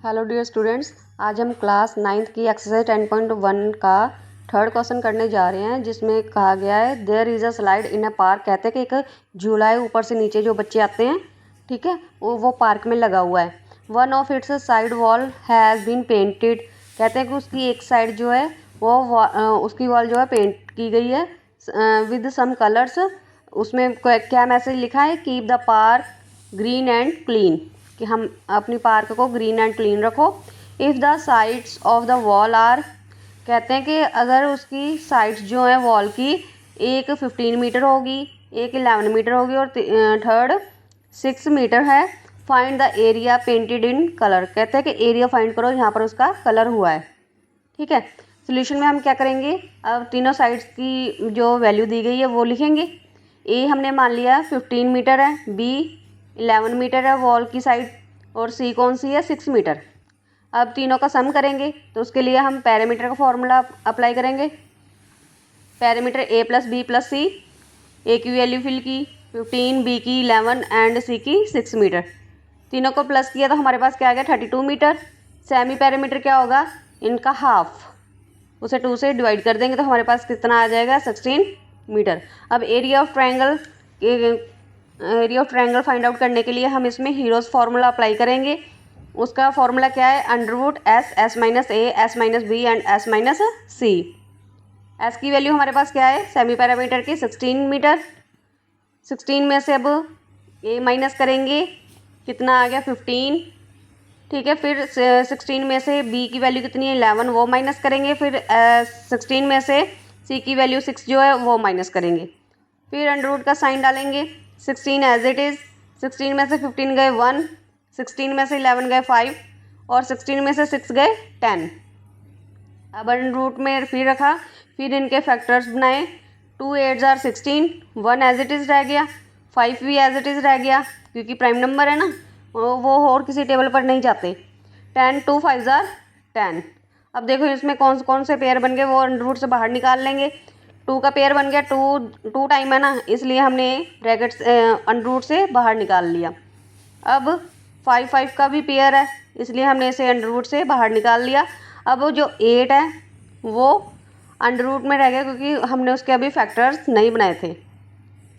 Hello dear students, आज हम class 9th की एक्सरसाइज 10.1 का थर्ड क्वेश्चन करने जा रहे हैं, जिसमें कहा गया है there is a slide in a park. कहते हैं कि एक झूला है, ऊपर से नीचे जो बच्चे आते हैं, ठीक है, वो पार्क में लगा हुआ है। One of its side wall has been painted. कहते हैं कि उसकी एक साइड जो है वो उसकी वॉल जो है पेंट की गई है विद सम कलर्स। उसमें क्या मैसेज लिखा है? Keep the park green and clean, कि हम अपनी पार्क को ग्रीन एंड क्लीन रखो। If the sides of the wall are, कहते हैं कि अगर उसकी साइड्स जो हैं वॉल की, एक 15 मीटर होगी, एक 11 मीटर होगी और थर्ड 6 मीटर है। Find the area painted in colour. कहते हैं कि एरिया फाइंड करो यहाँ पर उसका कलर हुआ है, ठीक है। सोल्यूशन में हम क्या करेंगे? अब तीनों साइड्स की जो वैल्यू दी गई है वो लिखेंगे। ए हमने मान लिया 15 मीटर है, बी 11 मीटर है वॉल की साइड, और सी कौन सी है? 6 मीटर। अब तीनों का सम करेंगे तो उसके लिए हम पैरामीटर का फॉर्मूला अप्लाई करेंगे। पैरामीटर ए प्लस बी प्लस सी। ए की वैल्यू फिल की 15, बी की 11 एंड सी की 6 मीटर। तीनों को प्लस किया तो हमारे पास क्या आ गया? 32 मीटर। सेमी पैरामीटर क्या होगा? इनका हाफ, उसे 2 से डिवाइड कर देंगे तो हमारे पास कितना आ जाएगा? 16 मीटर। अब area of triangle find out करने के लिए हम इसमें हीरोज़ फार्मूला अप्लाई करेंगे। उसका फार्मूला क्या है? Under root S, S minus A, S minus B and S minus C. S की वैल्यू हमारे पास क्या है? सेमी पैरामीटर की 16 मीटर। 16 में से अब ए माइनस करेंगे, कितना आ गया? 15, ठीक है। फिर 16 में से बी की वैल्यू कितनी है? 11, वो माइनस करेंगे। फिर 16 में से सी की वैल्यू 6 जो है वो माइनस करेंगे। फिर अंडरवुड का साइन डालेंगे। 16 एज इट इज़। 16 में से 15 गए 1, 16 में से 11 गए 5 और 16 में से 6 गए 10। अब अंडरवुड में फिर रखा, फिर इनके फैक्टर्स बनाए। 2 8 जार 16, 1 एज इट इज़ रह गया, 5 भी एज इट इज़ रह गया क्योंकि प्राइम नंबर है ना, वो और किसी टेबल पर नहीं जाते। 10 2 5 जार 10। अब देखो इसमें कौन कौन से पेयर बन गए वो अंडरवुड से बाहर निकाल लेंगे। 2 का पेयर बन गया, 2 टाइम है ना, इसलिए हमने ब्रैकेट्स अंडरवुड से बाहर निकाल लिया। अब 5 5 का भी पेयर है, इसलिए हमने इसे अंडरवुड से बाहर निकाल लिया। अब वो जो 8 है वो अंडरवुड में रह गया क्योंकि हमने उसके अभी फैक्टर्स नहीं बनाए थे।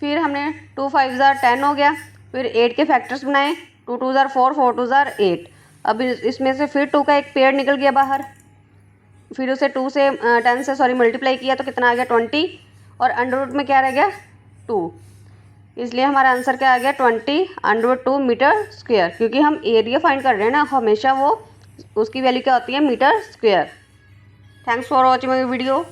फिर हमने 2 5 जार 10 हो गया। फिर 8 के फैक्टर्स बनाए, 2 2 जार 4, 4 2 जार 8। अब इसमें से फिर 2 का एक पेयर निकल गया बाहर। फिर उसे 10 से मल्टीप्लाई किया तो कितना आ गया? 20, और अंडरवुड में क्या रह गया? 2। इसलिए हमारा आंसर क्या आ गया? 20 अंडरवुड 2 मीटर स्क्वायर, क्योंकि हम एरिया फाइंड कर रहे हैं ना, हमेशा वो उसकी वैल्यू क्या होती है? Metre square. Thanks for watching my video.